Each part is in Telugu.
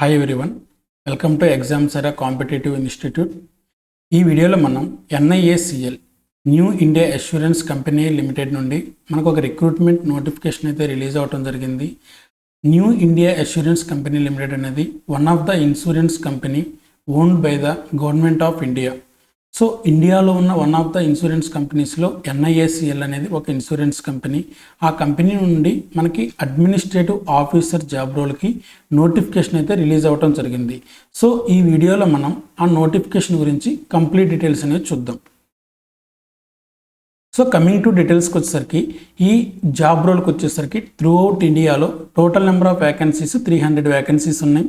Hi everyone, welcome to Examsara competitive institute. ఈ వీడియోలో మనం NIACL new India assurance company limited నుండి మనకు ఒక రిక్రూట్మెంట్ నోటిఫికేషన్ అయితే రిలీజ్ అవ్వడం జరిగింది. New India assurance company limited అనేది one of the insurance company owned by the government of India. So ఇండియాలో ఉన్న వన్ ఆఫ్ ద ఇన్సూరెన్స్ కంపెనీస్లో NIACL అనేది ఒక ఇన్సూరెన్స్ కంపెనీ. ఆ కంపెనీ నుండి మనకి అడ్మినిస్ట్రేటివ్ ఆఫీసర్ జాబ్ రోల్కి నోటిఫికేషన్ అయితే రిలీజ్ అవ్వడం జరిగింది. సో ఈ వీడియోలో మనం ఆ నోటిఫికేషన్ గురించి కంప్లీట్ డీటెయిల్స్ అనేది చూద్దాం. సో కమింగ్ టు డీటెయిల్స్కి వచ్చేసరికి ఈ జాబ్ రోల్కి వచ్చేసరికి త్రూ అవుట్ ఇండియాలో total number of vacancies 300 vacancies ఉన్నాయి.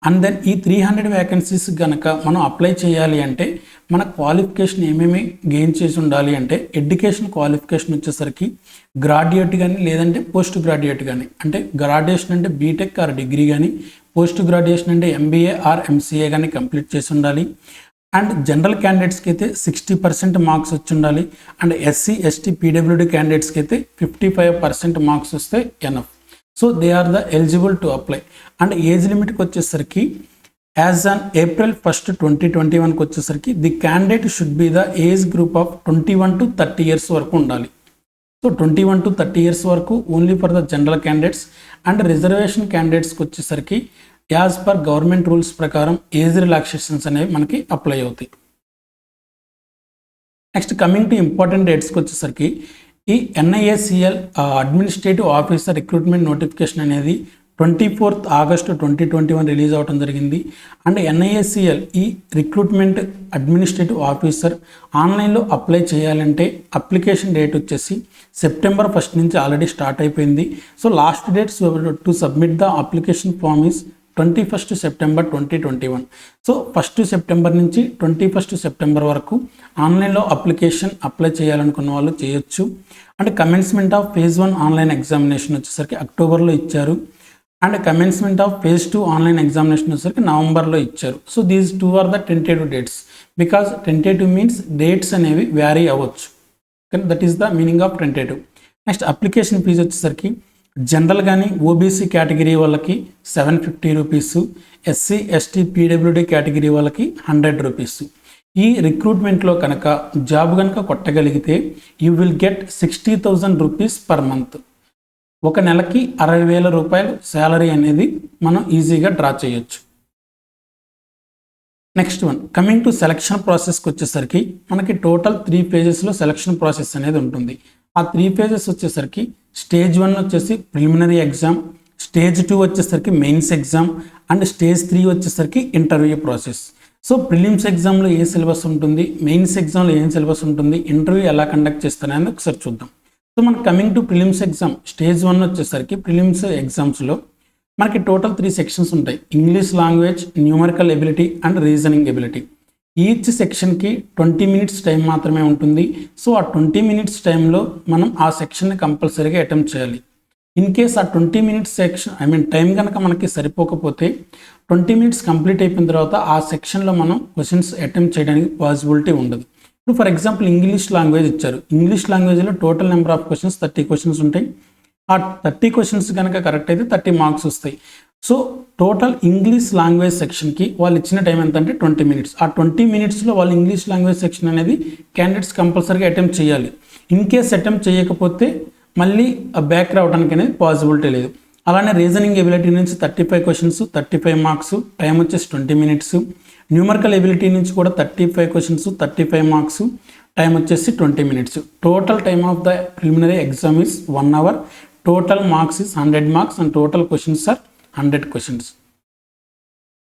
అండ్ దెన్ ఈ 300 వ్యాకెన్సీస్ కనుక మనం అప్లై చేయాలి అంటే మన క్వాలిఫికేషన్ ఏమేమి గెయిన్ చేసి ఉండాలి అంటే ఎడ్యుకేషన్ క్వాలిఫికేషన్ వచ్చేసరికి గ్రాడ్యుయేట్ కానీ లేదంటే పోస్ట్ గ్రాడ్యుయేట్ కానీ, అంటే గ్రాడ్యుయేషన్ అంటే బీటెక్ ఆర్ డిగ్రీ కానీ, పోస్ట్ గ్రాడ్యుయేషన్ అంటే MBA ఆర్ MCA కానీ కంప్లీట్ చేసి ఉండాలి. అండ్ జనరల్ క్యాండిడేట్స్కి అయితే 60% మార్క్స్ వచ్చి ఉండాలి. అండ్ SC ST PWD క్యాండిడేట్స్కి అయితే 55% మార్క్స్ వస్తే enough. So they are the eligible to apply. And age లిమిట్కి వచ్చేసరికి యాజ్ ఆన్ April 1, 2021కి వచ్చేసరికి the candidate should be the age group of 21 to 30 years వరకు ఉండాలి. సో 21 to 30 years వరకు only for the general candidates. And reservation క్యాండిడేట్స్కి వచ్చేసరికి యాజ్ పర్ గవర్నమెంట్ రూల్స్ ప్రకారం ఏజ్ రిలాక్సేషన్స్ అనేవి మనకి అప్లై అవుతాయి. నెక్స్ట్ కమింగ్ టు ఇంపార్టెంట్ డేట్స్కి వచ్చేసరికి ఈ NIACL administrative officer recruitment notification అనేది 24th August 2021 రిలీజ్ అవ్వడం జరిగింది. అండ్ NIACL ఈ రిక్రూట్మెంట్ అడ్మినిస్ట్రేటివ్ ఆఫీసర్ ఆన్లైన్లో అప్లై చేయాలంటే అప్లికేషన్ డేట్ వచ్చేసి September 1 నుంచి ఆల్రెడీ స్టార్ట్ అయిపోయింది. So last dates to submit the application form is 21st September 2021. So 1st September నుంచి 21st September వరకు ఆన్లైన్లో అప్లికేషన్ అప్లై చేయాలనుకున్న వాళ్ళు చేయొచ్చు. And commencement of phase 1 online examination వచ్చేసరికి అక్టోబర్లో ఇచ్చారు. And commencement of phase 2 online examination వచ్చేసరికి నవంబర్లో ఇచ్చారు. So these 2 are the tentative dates. Because tentative means dates అనేవి వ్యారీ అవ్వచ్చు. That is the meaning of tentative. Next application fee వచ్చేసరికి జనరల్ కానీ OBC కేటగిరీ వాళ్ళకి 750 rupees, SC ST PWD category వాళ్ళకి 100 రూపీస్. ఈ రిక్రూట్మెంట్లో కనుక జాబ్ కనుక కొట్టగలిగితే you will get 60,000 rupees per month. ఒక నెలకి 60,000 రూపాయలు శాలరీ అనేది మనం ఈజీగా డ్రా చేయొచ్చు. Next one coming to selection ప్రాసెస్కి వచ్చేసరికి మనకి టోటల్ 3 phases సెలక్షన్ ప్రాసెస్ అనేది ఉంటుంది. ఆ 3 phases వచ్చేసరికి Stage 1 వచ్చేసి ప్రిలిమినరీ ఎగ్జామ్, Stage 2 వచ్చేసరికి మెయిన్స్ ఎగ్జామ్, అండ్ Stage 3 వచ్చేసరికి ఇంటర్వ్యూ ప్రాసెస్. సో ప్రిలిమ్స్ ఎగ్జామ్లో ఏ సిలబస్ ఉంటుంది, మెయిన్స్ ఎగ్జామ్లో ఏం సిలబస్ ఉంటుంది, ఇంటర్వ్యూ ఎలా కండక్ట్ చేస్తారనేది ఒకసారి చూద్దాం. సో మనకి coming to prelims exam Stage 1 వచ్చేసరికి ప్రిలిమ్స్ ఎగ్జామ్స్లో మనకి టోటల్ 3 sections ఉంటాయి. English language, numerical ability and reasoning ability. Each సెక్షన్కి 20 minutes టైం మాత్రమే ఉంటుంది. సో ఆ 20 minutes టైంలో మనం ఆ సెక్షన్ని కంపల్సరీగా అటెంప్ట్ చేయాలి. ఇన్ కేస్ ఆ 20 minutes సెక్షన్ టైం కనుక మనకి సరిపోకపోతే 20 minutes కంప్లీట్ అయిపోయిన తర్వాత ఆ సెక్షన్లో మనం క్వశ్చన్స్ అటెంప్ట్ చేయడానికి పాసిబిలిటీ ఉండదు. ఇప్పుడు ఫర్ ఎగ్జాంపుల్ ఇంగ్లీష్ లాంగ్వేజ్ ఇచ్చారు. ఇంగ్లీష్ లాంగ్వేజ్లో total number of questions 30 questions ఉంటాయి. ఆ 30 questions కనుక కరెక్ట్ అయితే 30 marks వస్తాయి. సో టోటల్ ఇంగ్లీష్ లాంగ్వేజ్ సెక్షన్కి వాళ్ళు ఇచ్చిన టైం ఎంత అంటే 20 minutes. ఆ 20 minutesలో వాళ్ళు ఇంగ్లీష్ లాంగ్వేజ్ సెక్షన్ అనేది క్యాండిడేట్స్ కంపల్సరీగా అటెంప్ట్ చేయాలి. ఇన్ కేస్ అటెంప్ట్ చేయకపోతే మళ్ళీ బ్యాక్ రావడానికి అనేది పాసిబిలిటీ లేదు. అలానే రీజనింగ్ ఎబిలిటీ నుంచి 35 questions 35 marks, టైం వచ్చేసి 20 minutes. న్యూమరికల్ ఎబిలిటీ నుంచి కూడా 35 questions 35 marks, టైం వచ్చేసి 20 minutes. Total time of the preliminary exam is 1 hour. Total marks is 100 marks and total questions are 100 questions.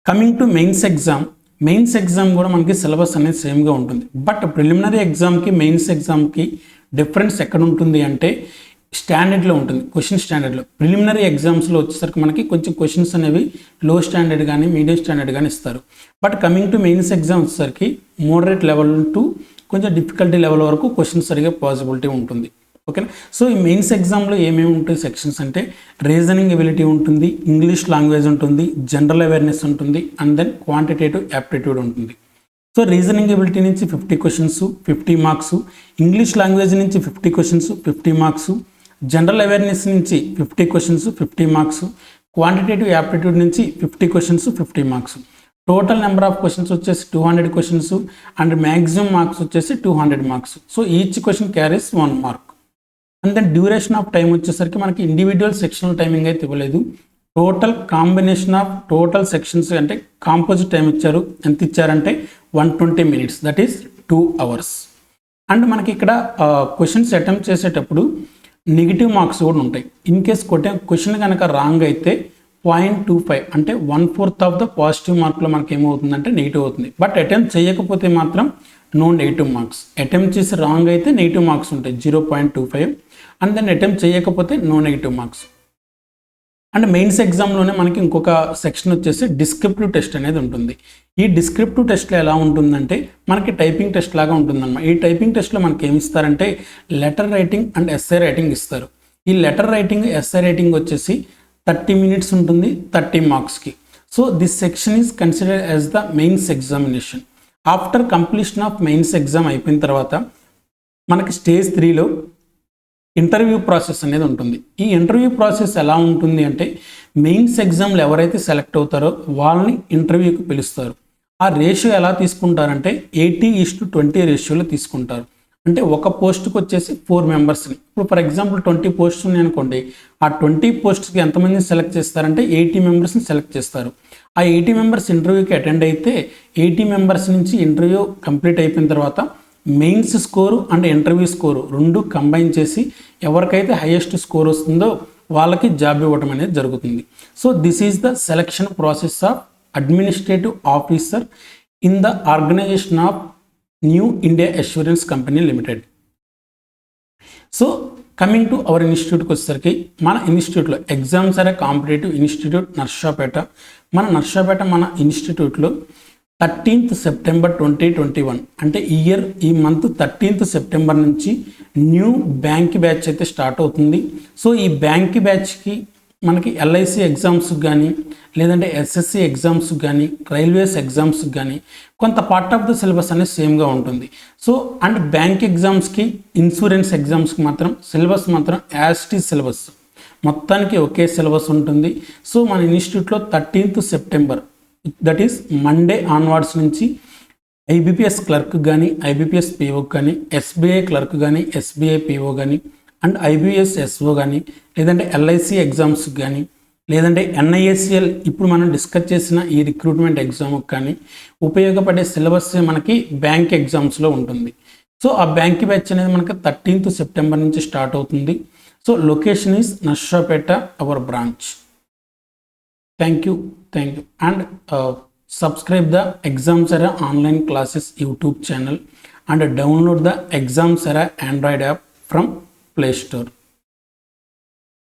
Coming to mains exam కూడా మనకి సిలబస్ అనేది సేమ్గా ఉంటుంది. బట్ ప్రిలిమినరీ ఎగ్జామ్కి మెయిన్స్ ఎగ్జామ్కి డిఫరెన్స్ ఎక్కడ ఉంటుంది అంటే స్టాండర్డ్లో ఉంటుంది. క్వశ్చన్ స్టాండర్డ్లో ప్రిలిమినరీ ఎగ్జామ్స్లో వచ్చేసరికి మనకి కొంచెం క్వశ్చన్స్ అనేవి లో స్టాండర్డ్ కానీ మీడియం స్టాండర్డ్ కానీ ఇస్తారు. But coming to mains exam వచ్చేసరికి మోడరేట్ లెవెల్ టు కొంచెం డిఫికల్టీ లెవెల్ వరకు క్వశ్చన్స్ సరిగా పాసిబిలిటీ ఉంటుంది. ఓకేనా. సో ఈ మెయిన్స్ ఎగ్జామ్లో ఏమేమి ఉంటాయి సెక్షన్స్ అంటే రీజనింగ్ ఎబిలిటీ ఉంటుంది, ఇంగ్లీష్ లాంగ్వేజ్ ఉంటుంది, జనరల్ అవేర్నెస్ ఉంటుంది, అండ్ దెన్ క్వాంటిటేటివ్ యాప్టిట్యూడ్ ఉంటుంది. సో రీజనింగ్ ఎబిలిటీ నుంచి 50 questions 50 marks, ఇంగ్లీష్ లాంగ్వేజ్ నుంచి 50 questions 50 marks, జనరల్ అవేర్నెస్ నుంచి 50 questions 50 marks, క్వాంటిటేటివ్ యాప్టిట్యూడ్ నుంచి 50 questions 50 marks, total number of questions వచ్చేసి 200 క్వశ్చన్స్ అండ్ మ్యాక్సిమం మార్క్స్ వచ్చేసి 200 marks. So each question carries 1 mark. And then duration of time వచ్చేసరికి మనకి ఇండివిజువల్ సెక్షనల్ టైమింగ్ అయితే ఇవ్వలేదు, total combination of total sections అంటే కాంపోజిట్ టైం ఇచ్చారు. ఎంత ఇచ్చారంటే 120 minutes, that is 2 hours. And మనకి ఇక్కడ క్వశ్చన్స్ అటెంప్ట్ చేసేటప్పుడు నెగిటివ్ మార్క్స్ కూడా ఉంటాయి. ఇన్ కేస్ క్వశ్చన్ కనుక రాంగ్ అయితే 0.25 అంటే 1/4 ఆఫ్ ద పాజిటివ్ మార్క్లో మనకి ఏమవుతుందంటే నెగిటివ్ అవుతుంది. బట్ అటెంప్ట్ చేయకపోతే మాత్రం నో నెగిటివ్ మార్క్స్. అటెంప్ట్ చేసి రాంగ్ అయితే నెగిటివ్ మార్క్స్ ఉంటాయి 0.25 అండ్ దెన్ అటెంప్ట్ చేయకపోతే no negative marks. And mains ఎగ్జామ్లోనే మనకి ఇంకొక సెక్షన్ వచ్చేసి డిస్క్రిప్టివ్ టెస్ట్ అనేది ఉంటుంది. ఈ డిస్క్రిప్టివ్ టెస్ట్లో ఎలా ఉంటుందంటే మనకి టైపింగ్ టెస్ట్ లాగా ఉంటుందన్నమాట. ఈ టైపింగ్ టెస్ట్లో మనకి ఏమి ఇస్తారంటే letter writing and essay writing ఇస్తారు. ఈ లెటర్ రైటింగ్ ఎస్సే రైటింగ్ వచ్చేసి 30 minutes ఉంటుంది 30 మార్క్స్కి. So this section is considered as the mains examination. After completion of mains exam అయిపోయిన తర్వాత మనకి స్టేజ్ 3లో ఇంటర్వ్యూ ప్రాసెస్ అనేది ఉంటుంది. ఈ ఇంటర్వ్యూ ప్రాసెస్ ఎలా ఉంటుంది అంటే మెయిన్స్ ఎగ్జామ్లో ఎవరైతే సెలెక్ట్ అవుతారో వాళ్ళని ఇంటర్వ్యూకి పిలుస్తారు. ఆ రేషియో ఎలా తీసుకుంటారంటే 80:20 రేషియోలో తీసుకుంటారు. అంటే ఒక పోస్ట్కి వచ్చేసి 4 మెంబర్స్ని. ఇప్పుడు ఫర్ ఎగ్జాంపుల్ 20 పోస్ట్స్ ఉన్నాయి అనుకోండి, ఆ 20 పోస్ట్స్కి ఎంతమందిని సెలెక్ట్ చేస్తారంటే 80 మెంబర్స్ని సెలెక్ట్ చేస్తారు. ఆ 80 మెంబర్స్ ఇంటర్వ్యూకి అటెండ్ అయితే 80 మెంబర్స్ నుంచి ఇంటర్వ్యూ కంప్లీట్ అయిపోయిన తర్వాత mains score and interview score రెండు కంబైన్ చేసి ఎవరికైతే హైయెస్ట్ స్కోర్ వస్తుందో వాళ్ళకి జాబ్ ఇవ్వడం అనేది జరుగుతుంది. So this is the selection process of administrative officer in the organization of new India assurance company limited. So coming to our ఇన్స్టిట్యూట్కి వచ్చేసరికి మన ఇన్స్టిట్యూట్లో ఎగ్జామ్స్ అరే కాంపిటేటివ్ ఇన్స్టిట్యూట్ నర్సాపేట. మన ఇన్స్టిట్యూట్లో 13th September 2021 అంటే ఈ మంత్ 13th September నుంచి న్యూ బ్యాంక్ బ్యాచ్ అయితే స్టార్ట్ అవుతుంది. సో ఈ బ్యాంక్ బ్యాచ్కి మనకి ఎల్ఐసి ఎగ్జామ్స్కి కానీ లేదంటే ఎస్ఎస్సి ఎగ్జామ్స్కి కానీ రైల్వేస్ ఎగ్జామ్స్కి కానీ కొంత పార్ట్ ఆఫ్ ద సిలబస్ అనేది సేమ్గా ఉంటుంది. సో అండ్ బ్యాంక్ ఎగ్జామ్స్కి ఇన్సూరెన్స్ ఎగ్జామ్స్కి మాత్రం సిలబస్ మాత్రం యాజ్ ఇట్ ఈజ్ సిలబస్ మొత్తానికి ఒకే సిలబస్ ఉంటుంది. సో మన ఇన్స్టిట్యూట్లో 13th September that is Monday onwards నుంచి ఐబిపిఎస్ క్లర్క్ కానీ ఐబిపిఎస్ పిఓ కానీ ఎస్బీఐ క్లర్క్ కానీ ఎస్బీఐ పిఓ కానీ అండ్ ఐబిఎస్ ఎస్ఓ కానీ లేదంటే ఎల్ఐసి ఎగ్జామ్స్ కానీ లేదంటే ఎన్ఐఎస్ఎల్ ఇప్పుడు మనం డిస్కస్ చేసిన ఈ రిక్రూట్మెంట్ ఎగ్జామ్కి కానీ ఉపయోగపడే సిలబస్ మనకి బ్యాంక్ ఎగ్జామ్స్లో ఉంటుంది. సో ఆ బ్యాంక్ బ్యాచ్ అనేది మనకి 13th September నుంచి స్టార్ట్ అవుతుంది. So location is Narsapeta our branch. Thank you and subscribe the Examsera online classes YouTube channel and download the Examsera Android app from Play Store.